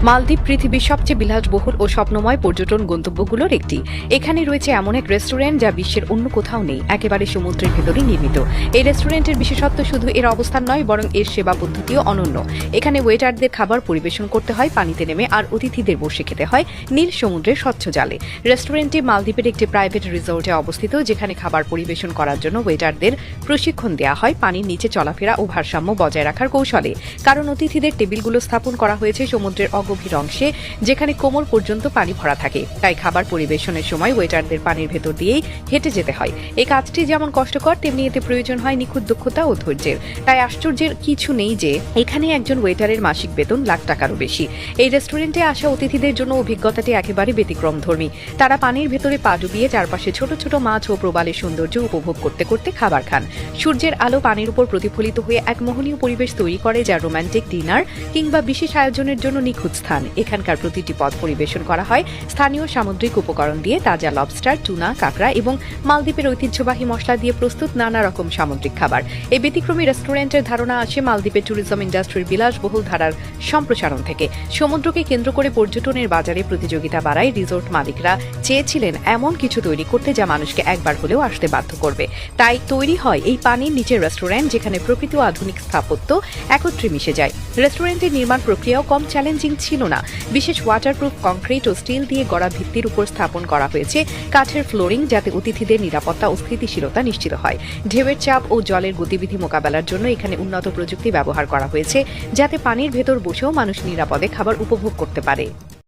মালদ্বীপ পৃথিবীর সবচেয়ে বিলাসবহুল ও স্বপ্নময় পর্যটন গন্তব্যগুলোর একটি। এখানে রয়েছে এমন এক রেস্টুরেন্ট যা বিশ্বের অন্য কোথাও নেই, একেবারে সমুদ্রের ভেতরে নির্মিত। এই রেস্টুরেন্টের বিশেষত্ব শুধু এর অবস্থান নয়, বরং এর সেবা পদ্ধতিও অনন্য। এখানে ওয়েটারদের খাবার পরিবেশন করতে হয় পানিতে নেমে, আর অতিথিদের বসে খেতে হয় নীল সমুদ্রের স্বচ্ছ জালে। রেস্টুরেন্টটি মালদ্বীপের একটি প্রাইভেট রিসোর্টে অবস্থিত, যেখানে খাবার পরিবেশন করার জন্য ওয়েটারদের প্রশিক্ষণ দেওয়া হয় পানির নিচে চলাফেরা ও ভারসাম্য বজায় রাখার কৌশলে। কারণ অতিথিদের টেবিলগুলো স্থাপন করা হয়েছে সমুদ্রের অগভীর অংশে, যেখানে কোমর পর্যন্ত পানি ভরা থাকে। তাই খাবার পরিবেশনের সময় ওয়েটারদের পানির ভেতর দিয়েই হেঁটে যেতে হয়। এই কাজটি যেমন কষ্টকর, তেমনি এতে প্রয়োজন হয় নিখুঁত দক্ষতা ও ধৈর্যের। তাই আশ্চর্যের কিছু নেই যে এখানে একজন ওয়েটারের মাসিক বেতন লাখ টাকারও বেশি। এই রেস্টুরেন্টে আসা অতিথিদের জন্য অভিজ্ঞতাটি একেবারে ব্যতিক্রমধর্মী। তারা পানির ভেতরে পা ডুবিয়ে চারপাশে ছোট ছোট মাছ ও প্রবালের সৌন্দর্য উপভোগ করতে করতে খাবার খান। সূর্যের আলো পানির উপর প্রতিফলিত হয়ে এক মোহনীয় পরিবেশ তৈরি করে, যা রোমান্টিক ডিনার কিংবা বিশেষ আয়োজনের জন্য নিখুঁত স্থান। এখানকার প্রতিটি পদ পরিবেশন করা হয় স্থানীয় সামুদ্রিক উপকরণ দিয়ে, তাজা লবস্টার, টুনা, কাঁকড়া এবং মালদ্বীপের ঐতিহ্যবাহী মশলা দিয়ে প্রস্তুত নানা রকম সামুদ্রিক খাবার। এই ব্যতিক্রমী রেস্টুরেন্টের ধারণা আসে মালদ্বীপের ট্যুরিজম ইন্ডাস্ট্রির বিলাসবহুল ধারার সম্প্রসারণ থেকে। সমুদ্রকে কেন্দ্র করে পর্যটনের বাজারে প্রতিযোগিতা বাড়ায় রিসোর্ট মালিকরা চেয়েছিলেন এমন কিছু তৈরি করতে যা মানুষকে একবার হলেও আসতে বাধ্য করবে। তাই তৈরি হয় এই পানির নিচের রেস্টুরেন্ট, যেখানে প্রকৃতি ও আধুনিক স্থাপত্য একত্রে মিশে যায়। রেস্টুরেন্টের নির্মাণ প্রক্রিয়াও কম চ্যালেঞ্জিং ছিল না। বিশেষ ওয়াটারপ্রুফ কংক্রিট ও স্টিল দিয়ে গড়া ভিত্তির উপর স্থাপন করা হয়েছে কাঠের ফ্লোরিং, যাতে অতিথিদের নিরাপত্তা ও স্থিতিশীলতা নিশ্চিত হয়। ঢেউয়ের চাপ ও জলের গতিবিধি মোকাবেলার জন্য এখানে উন্নত প্রযুক্তি ব্যবহার করা হয়েছে, যাতে পানির ভেতর বসেও মানুষ নিরাপদে খাবার উপভোগ করতে পারে।